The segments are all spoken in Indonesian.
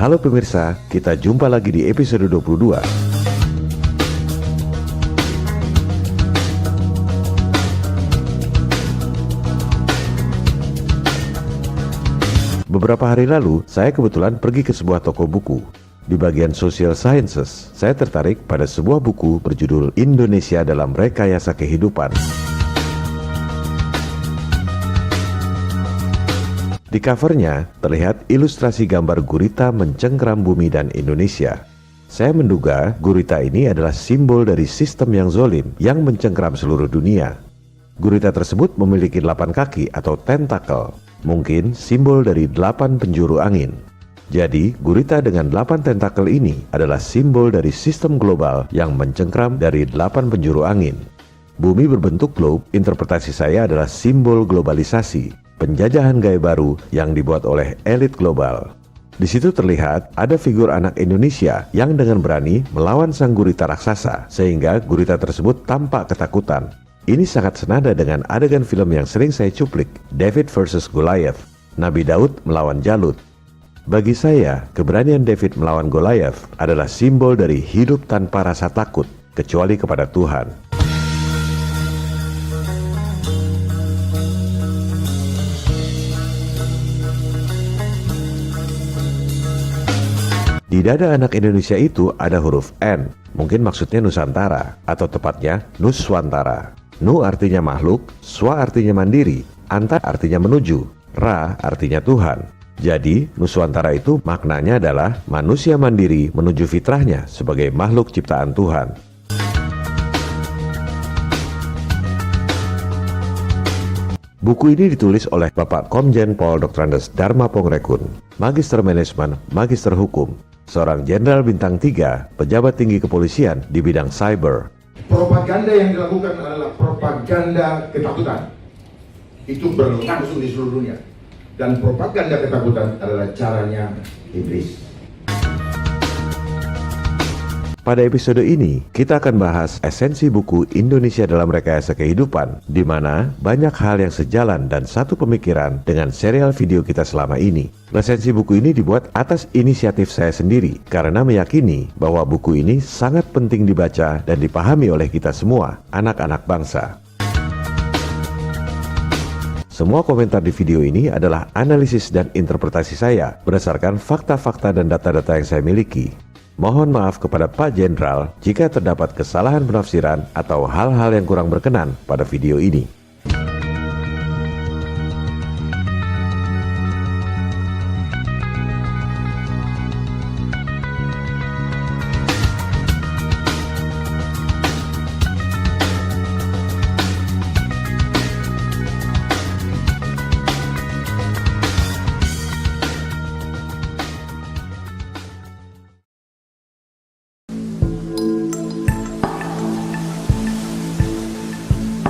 Halo pemirsa, kita jumpa lagi di episode 22. Beberapa hari lalu, saya kebetulan pergi ke sebuah toko buku. Di bagian Social Sciences, saya tertarik pada sebuah buku berjudul Indonesia dalam Rekayasa Kehidupan. Di covernya, terlihat ilustrasi gambar gurita mencengkeram bumi dan Indonesia. Saya menduga gurita ini adalah simbol dari sistem yang zolim yang mencengkeram seluruh dunia. Gurita tersebut memiliki 8 kaki atau tentakel, mungkin simbol dari 8 penjuru angin. Jadi, gurita dengan 8 tentakel ini adalah simbol dari sistem global yang mencengkeram dari 8 penjuru angin. Bumi berbentuk globe, interpretasi saya adalah simbol globalisasi, penjajahan gaya baru yang dibuat oleh elit global. Di situ terlihat ada figur anak Indonesia yang dengan berani melawan sang gurita raksasa, sehingga gurita tersebut tampak ketakutan. Ini sangat senada dengan adegan film yang sering saya cuplik, David vs Goliath, Nabi Daud melawan Jalut. Bagi saya, keberanian David melawan Goliath adalah simbol dari hidup tanpa rasa takut, kecuali kepada Tuhan. Di dada anak Indonesia itu ada huruf N, mungkin maksudnya Nusantara, atau tepatnya Nuswantara. Nu artinya makhluk, Swa artinya mandiri, Anta artinya menuju, Ra artinya Tuhan. Jadi, Nuswantara itu maknanya adalah manusia mandiri menuju fitrahnya sebagai makhluk ciptaan Tuhan. Buku ini ditulis oleh Bapak Komjen Pol Dr. Andes Dharma Pongrekun, Magister Manajemen, Magister Hukum, seorang Jenderal Bintang 3, pejabat tinggi kepolisian di bidang cyber. Propaganda yang dilakukan adalah propaganda ketakutan. Itu berlangsung di seluruh dunia. Dan propaganda ketakutan adalah caranya iblis. Pada episode ini, kita akan bahas esensi buku Indonesia dalam Rekayasa Kehidupan, di mana banyak hal yang sejalan dan satu pemikiran dengan serial video kita selama ini. Resensi buku ini dibuat atas inisiatif saya sendiri, karena meyakini bahwa buku ini sangat penting dibaca dan dipahami oleh kita semua, anak-anak bangsa. Semua komentar di video ini adalah analisis dan interpretasi saya berdasarkan fakta-fakta dan data-data yang saya miliki. Mohon maaf kepada Pak Jenderal jika terdapat kesalahan penafsiran atau hal-hal yang kurang berkenan pada video ini.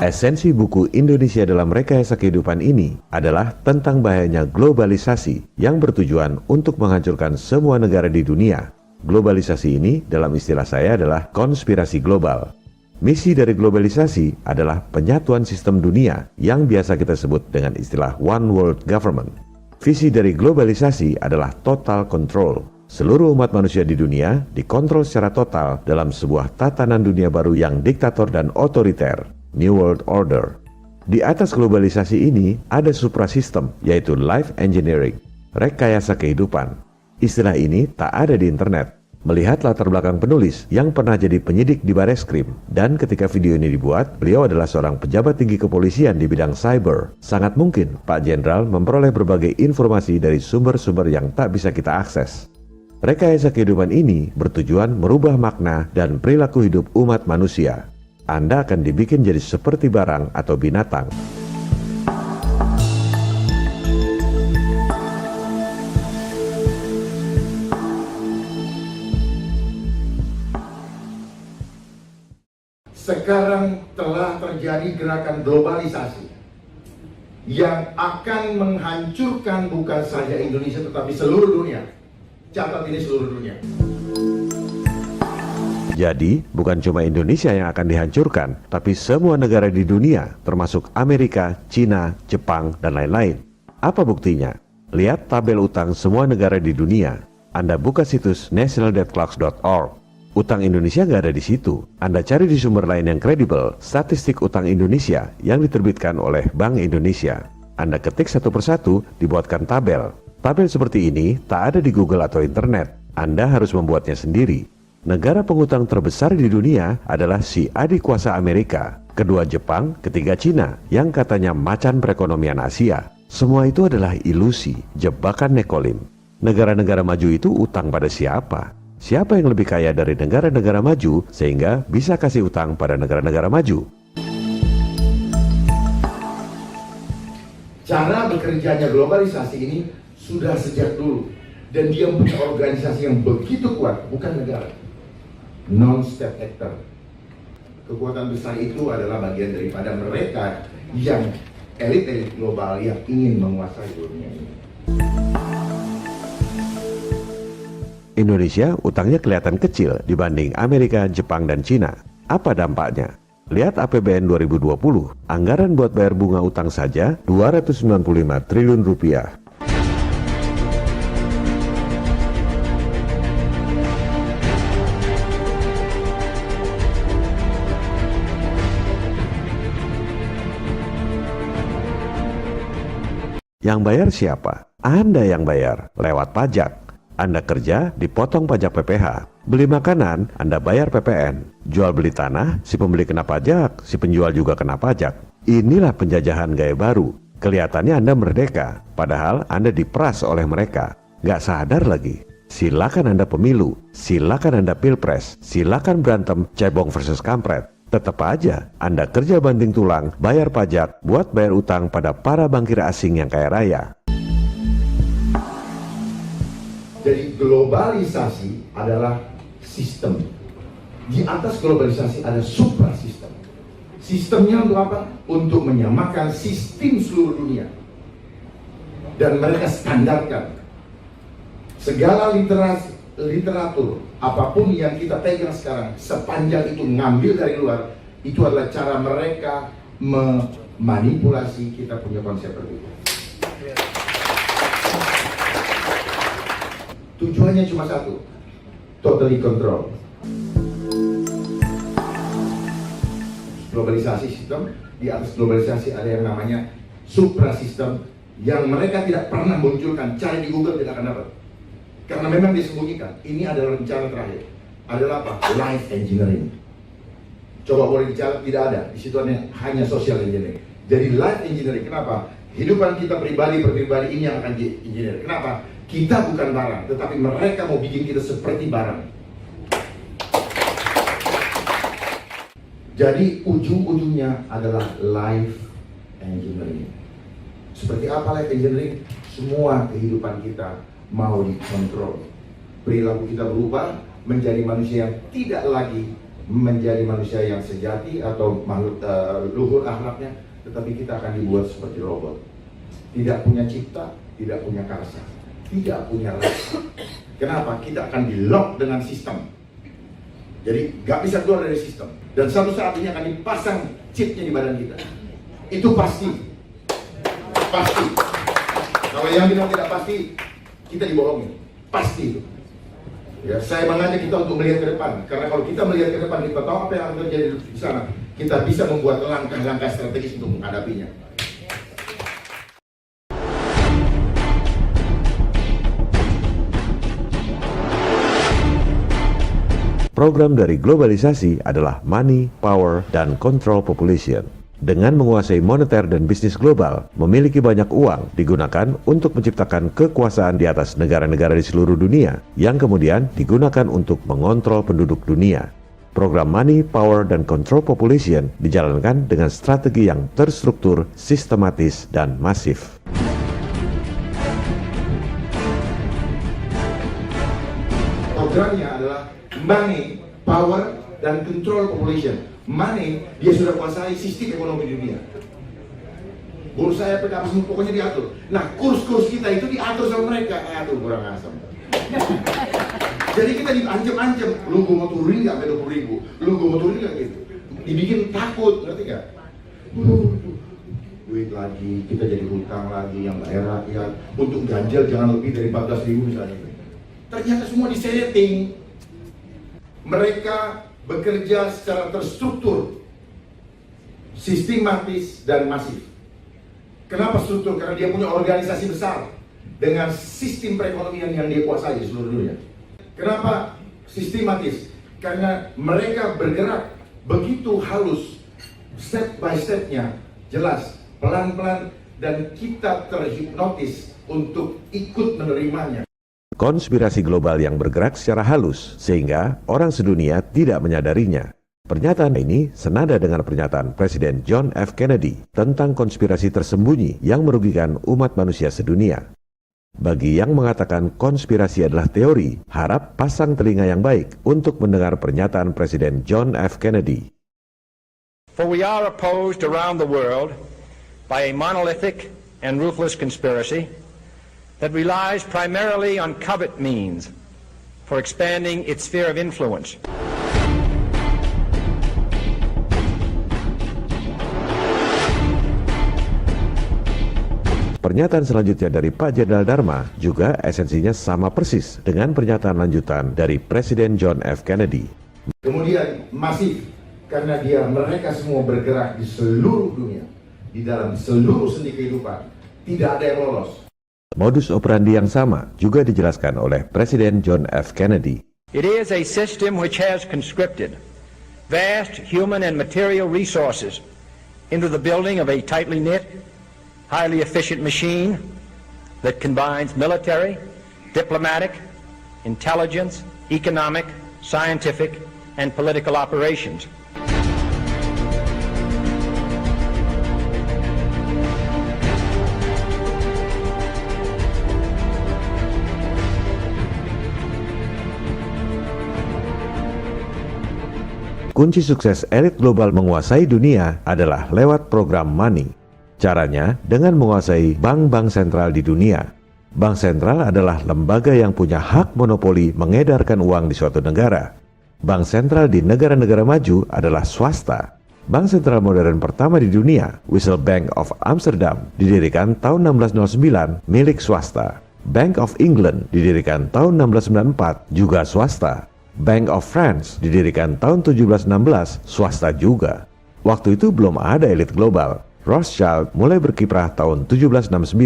Esensi buku Indonesia dalam Rekayasa Kehidupan ini adalah tentang bahayanya globalisasi yang bertujuan untuk menghancurkan semua negara di dunia. Globalisasi ini dalam istilah saya adalah konspirasi global. Misi dari globalisasi adalah penyatuan sistem dunia yang biasa kita sebut dengan istilah One World Government. Visi dari globalisasi adalah total control. Seluruh umat manusia di dunia dikontrol secara total dalam sebuah tatanan dunia baru yang diktator dan otoriter. New World Order. Di atas globalisasi ini ada suprasistem, yaitu life engineering, rekayasa kehidupan. Istilah ini tak ada di internet. Melihat latar belakang penulis yang pernah jadi penyidik di Bareskrim, dan ketika video ini dibuat, beliau adalah seorang pejabat tinggi kepolisian di bidang cyber. Sangat mungkin Pak Jenderal memperoleh berbagai informasi dari sumber-sumber yang tak bisa kita akses. Rekayasa kehidupan ini bertujuan merubah makna dan perilaku hidup umat manusia. Anda akan dibikin jadi seperti barang atau binatang. Sekarang telah terjadi gerakan globalisasi yang akan menghancurkan bukan saja Indonesia tetapi seluruh dunia. Catat ini, seluruh dunia. Jadi, bukan cuma Indonesia yang akan dihancurkan, tapi semua negara di dunia, termasuk Amerika, Cina, Jepang, dan lain-lain. Apa buktinya? Lihat tabel utang semua negara di dunia. Anda buka situs nationaldebtclocks.org. Utang Indonesia nggak ada di situ. Anda cari di sumber lain yang kredibel, statistik utang Indonesia yang diterbitkan oleh Bank Indonesia. Anda ketik satu persatu, dibuatkan tabel. Tabel seperti ini tak ada di Google atau internet. Anda harus membuatnya sendiri. Negara pengutang terbesar di dunia adalah si adik kuasa Amerika, kedua Jepang, ketiga Cina, yang katanya macan perekonomian Asia. Semua itu adalah ilusi, jebakan Nekolim. Negara-negara maju itu utang pada siapa? Siapa yang lebih kaya dari negara-negara maju sehingga bisa kasih utang pada negara-negara maju? Cara bekerjanya globalisasi ini sudah sejak dulu. Dan dia punya organisasi yang begitu kuat, bukan negara. Non-state actor. Kekuatan besar itu adalah bagian daripada mereka yang elit-elit global yang ingin menguasai dunia ini. Indonesia utangnya kelihatan kecil dibanding Amerika, Jepang, dan Cina. Apa dampaknya? Lihat APBN 2020, anggaran buat bayar bunga utang saja 295 triliun rupiah. Yang bayar siapa? Anda yang bayar, lewat pajak. Anda kerja, dipotong pajak PPH. Beli makanan, Anda bayar PPN. Jual beli tanah, si pembeli kena pajak, si penjual juga kena pajak. Inilah penjajahan gaya baru. Kelihatannya Anda merdeka, padahal Anda diperas oleh mereka. Gak sadar lagi. Silakan Anda pemilu, silakan Anda pilpres, silakan berantem cebong versus kampret. Tetap aja, Anda kerja banting tulang, bayar pajak, buat bayar utang pada para bankir asing yang kaya raya. Jadi globalisasi adalah sistem. Di atas globalisasi ada suprasistem. Sistemnya untuk apa? Untuk menyamakan sistem seluruh dunia. Dan mereka standarkan. Segala literatur, apapun yang kita pegang sekarang, sepanjang itu ngambil dari luar, itu adalah cara mereka memanipulasi kita punya konsep berbeda. Tujuannya cuma satu, totally control. Globalisasi sistem, di atas globalisasi ada yang namanya suprasistem yang mereka tidak pernah munculkan, cari di Google tidak akan dapat. Karena memang disembunyikan. Ini adalah rencana terakhir. Adalah apa? Life engineering. Coba boleh bicara, tidak ada. Di situ hanya social engineering. Jadi life engineering, kenapa? Hidupan kita pribadi ini yang akan di engineer. Kenapa? Kita bukan barang, tetapi mereka mau bikin kita seperti barang. Jadi ujung-ujungnya adalah life engineering. Seperti apa life engineering? Semua kehidupan kita mau dikontrol. Perilaku kita berubah menjadi manusia yang tidak lagi menjadi manusia yang sejati atau makhluk luhur akhlaknya, tetapi kita akan dibuat seperti robot. Tidak punya cipta, tidak punya karsa, tidak punya rasa. Kenapa? Kita akan di-lock dengan sistem. Jadi gak bisa keluar dari sistem. Dan satu saat ini akan dipasang chipnya di badan kita. Itu pasti. Pasti. Kalau yang bilang tidak pasti, kita dibohongin. Pasti itu. Ya, saya mengajak kita untuk melihat ke depan. Karena kalau kita melihat ke depan, kita tahu apa yang akan terjadi di sana. Kita bisa membuat langkah-langkah strategis untuk menghadapinya. Program dari globalisasi adalah money, power, dan control population. Dengan menguasai moneter dan bisnis global, memiliki banyak uang digunakan untuk menciptakan kekuasaan di atas negara-negara di seluruh dunia yang kemudian digunakan untuk mengontrol penduduk dunia. Program Money, Power, dan Control Population dijalankan dengan strategi yang terstruktur, sistematis, dan masif. Programnya adalah Money, Power, dan Control Population. Money, dia sudah kuasai sistem ekonomi dunia. Bursa efek apa semua pokoknya diatur. Nah, kurs-kurs kita itu diatur sama mereka. Aduh, kurang asam. Jadi kita diancam-ancam. Lu gue mau turunin nggak sampai 20.000? Lu gue mau turunin nggak gitu? Dibikin takut, ngerti nggak? Duit lagi, kita jadi hutang lagi yang bayar rakyat. Untuk ganjil jangan lebih dari 14.000 misalnya. Ternyata semua disetting. Mereka bekerja secara terstruktur, sistematis dan masif. Kenapa struktur? Karena dia punya organisasi besar dengan sistem perekonomian yang dia kuasai di seluruh dunia. Kenapa sistematis? Karena mereka bergerak begitu halus, step by stepnya, jelas, pelan-pelan, dan kita terhipnotis untuk ikut menerimanya. Konspirasi global yang bergerak secara halus, sehingga orang sedunia tidak menyadarinya. Pernyataan ini senada dengan pernyataan Presiden John F. Kennedy tentang konspirasi tersembunyi yang merugikan umat manusia sedunia. Bagi yang mengatakan konspirasi adalah teori, harap pasang telinga yang baik untuk mendengar pernyataan Presiden John F. Kennedy. For we are opposed around the world by a monolithic and ruthless conspiracy that relies primarily on covert means for expanding its sphere of influence. Pernyataan selanjutnya dari Pak Jenderal Dharma juga esensinya sama persis dengan pernyataan lanjutan dari Presiden John F. Kennedy. Kemudian masif, karena mereka semua bergerak di seluruh dunia, di dalam seluruh sendi kehidupan, tidak ada yang lolos. Modus operandi yang sama juga dijelaskan oleh Presiden John F. Kennedy. It is a system which has conscripted vast human and material resources into the building of a tightly knit, highly efficient machine that combines military, diplomatic, intelligence, economic, scientific, and political operations. Kunci sukses elit global menguasai dunia adalah lewat program money. Caranya dengan menguasai bank-bank sentral di dunia. Bank sentral adalah lembaga yang punya hak monopoli mengedarkan uang di suatu negara. Bank sentral di negara-negara maju adalah swasta. Bank sentral modern pertama di dunia, Wissel Bank of Amsterdam, didirikan tahun 1609 milik swasta. Bank of England didirikan tahun 1694 juga swasta. Bank of France didirikan tahun 1716 swasta juga. Waktu itu belum ada elit global. Rothschild mulai berkiprah tahun 1769.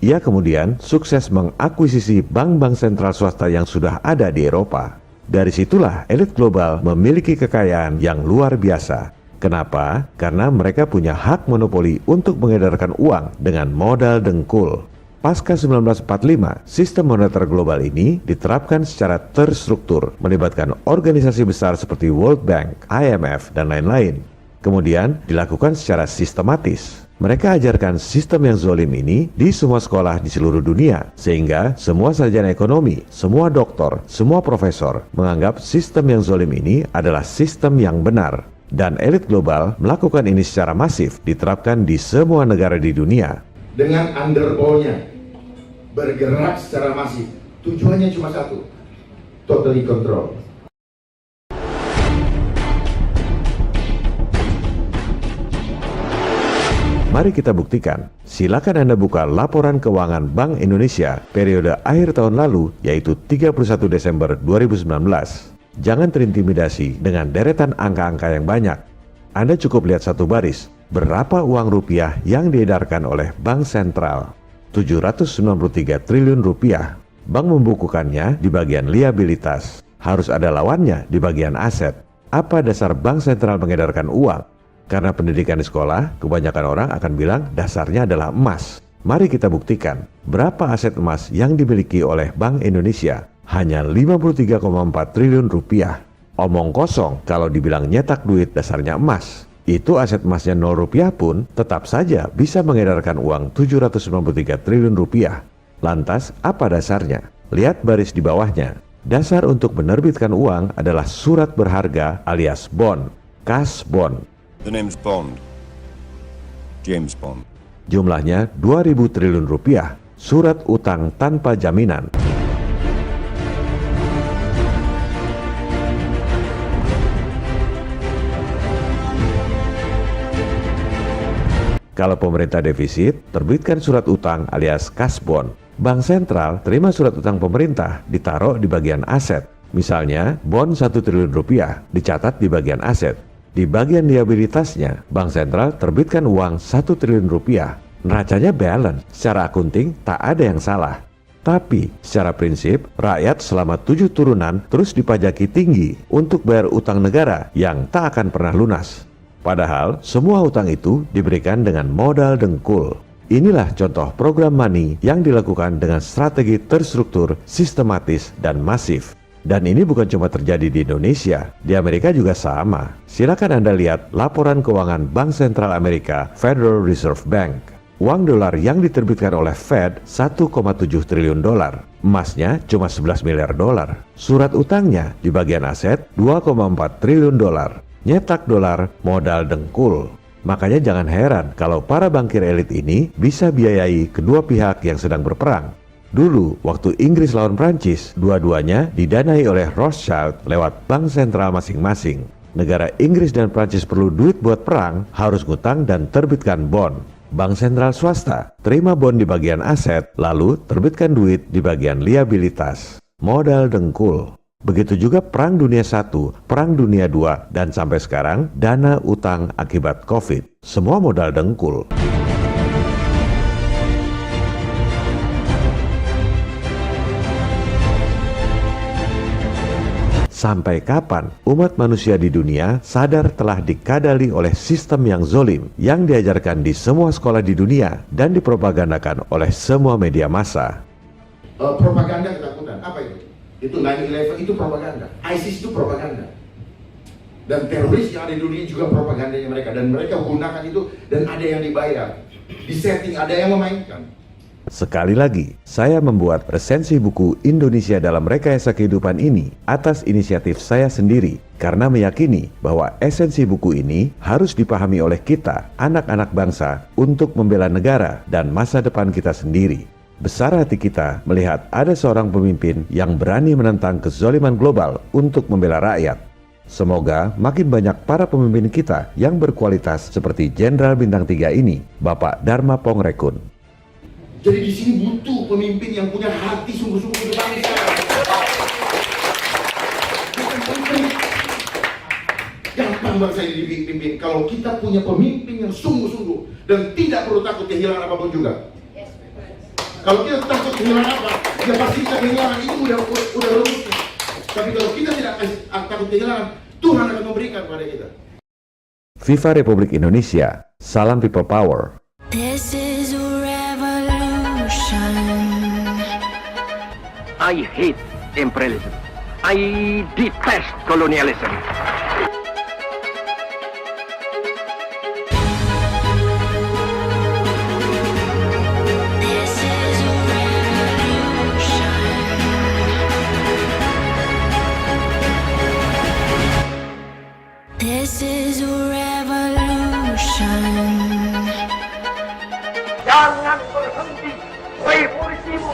Ia kemudian sukses mengakuisisi bank-bank sentral swasta yang sudah ada di Eropa. Dari situlah elit global memiliki kekayaan yang luar biasa. Kenapa? Karena mereka punya hak monopoli untuk mengedarkan uang dengan modal dengkul. Pasca 1945, sistem moneter global ini diterapkan secara terstruktur, melibatkan organisasi besar seperti World Bank, IMF, dan lain-lain. Kemudian dilakukan secara sistematis. Mereka ajarkan sistem yang zolim ini di semua sekolah di seluruh dunia, sehingga semua sarjana ekonomi, semua doktor, semua profesor menganggap sistem yang zolim ini adalah sistem yang benar. Dan elit global melakukan ini secara masif, diterapkan di semua negara di dunia. Dengan underball-nya bergerak secara masif, tujuannya cuma satu, totally control. Mari kita buktikan. Silakan Anda buka laporan keuangan Bank Indonesia periode akhir tahun lalu, yaitu 31 Desember 2019. Jangan terintimidasi dengan deretan angka-angka yang banyak. Anda cukup lihat satu baris, berapa uang rupiah yang diedarkan oleh Bank Sentral. 793 triliun rupiah. Bank membukukannya di bagian liabilitas. Harus ada lawannya di bagian aset. Apa dasar Bank Sentral mengedarkan uang? Karena pendidikan di sekolah, kebanyakan orang akan bilang dasarnya adalah emas. Mari kita buktikan, berapa aset emas yang dimiliki oleh Bank Indonesia? Hanya 53,4 triliun rupiah. Omong kosong kalau dibilang nyetak duit dasarnya emas. Itu aset emasnya 0 rupiah pun tetap saja bisa mengedarkan uang 793 triliun rupiah. Lantas, apa dasarnya? Lihat baris di bawahnya. Dasar untuk menerbitkan uang adalah surat berharga alias bond, cash bond. The name's Bond. James Bond. Jumlahnya 2.000 triliun rupiah, surat utang tanpa jaminan. Kalau pemerintah defisit, terbitkan surat utang alias cash bond. Bank sentral terima surat utang pemerintah ditaruh di bagian aset. Misalnya, bon 1 triliun rupiah dicatat di bagian aset. Di bagian liabilitasnya, bank sentral terbitkan uang 1 triliun rupiah. Neracanya balance, secara akunting tak ada yang salah. Tapi, secara prinsip, rakyat selama 7 turunan terus dipajaki tinggi untuk bayar utang negara yang tak akan pernah lunas. Padahal, semua utang itu diberikan dengan modal dengkul. Inilah contoh program money yang dilakukan dengan strategi terstruktur, sistematis, dan masif. Dan ini bukan cuma terjadi di Indonesia, di Amerika juga sama. Silakan Anda lihat laporan keuangan Bank Sentral Amerika, Federal Reserve Bank. Uang dolar yang diterbitkan oleh Fed 1,7 triliun dolar. Emasnya cuma 11 miliar dolar. Surat utangnya di bagian aset 2,4 triliun dolar. Nyetak dolar modal dengkul. Makanya jangan heran kalau para bankir elit ini bisa biayai kedua pihak yang sedang berperang. Dulu, waktu Inggris lawan Prancis, dua-duanya didanai oleh Rothschild lewat bank sentral masing-masing. Negara Inggris dan Prancis perlu duit buat perang, harus ngutang dan terbitkan bond. Bank sentral swasta terima bond di bagian aset, lalu terbitkan duit di bagian liabilitas. Modal dengkul. Begitu juga Perang Dunia I, Perang Dunia II, dan sampai sekarang dana utang akibat COVID. Semua modal dengkul. Sampai kapan umat manusia di dunia sadar telah dikadali oleh sistem yang zolim yang diajarkan di semua sekolah di dunia dan dipropagandakan oleh semua media massa? Propaganda ketakutan, apa itu? Itu 9/11 itu propaganda, ISIS itu propaganda, dan teroris yang ada di dunia juga propagandanya mereka, dan mereka gunakan itu, dan ada yang dibayar, disetting, ada yang memainkan. Sekali lagi, saya membuat resensi buku Indonesia dalam Rekayasa Kehidupan ini atas inisiatif saya sendiri, karena meyakini bahwa esensi buku ini harus dipahami oleh kita, anak-anak bangsa, untuk membela negara dan masa depan kita sendiri. Besar hati kita melihat ada seorang pemimpin yang berani menentang kezaliman global untuk membela rakyat. Semoga makin banyak para pemimpin kita yang berkualitas seperti Jenderal Bintang 3 ini, Bapak Dharma Pongrekun. Jadi di sini butuh pemimpin yang punya hati sungguh-sungguh untuk bangsa. Bukan pemimpin. Gampang bangsa ini dipimpin kalau kita punya pemimpin yang sungguh-sungguh dan tidak perlu takut kehilangan apapun juga. Kalau kita takut kehilangan apa, ya pasti kita kehilangan, itu udah rumusnya. Tapi kalau kita tidak takut kehilangan, Tuhan akan memberikan kepada kita. Viva Republik Indonesia, salam people power. This is a revolution. I hate imperialism. I detest colonialism. This is a revolution. This is a revolution. Jangan berhenti, revolusimu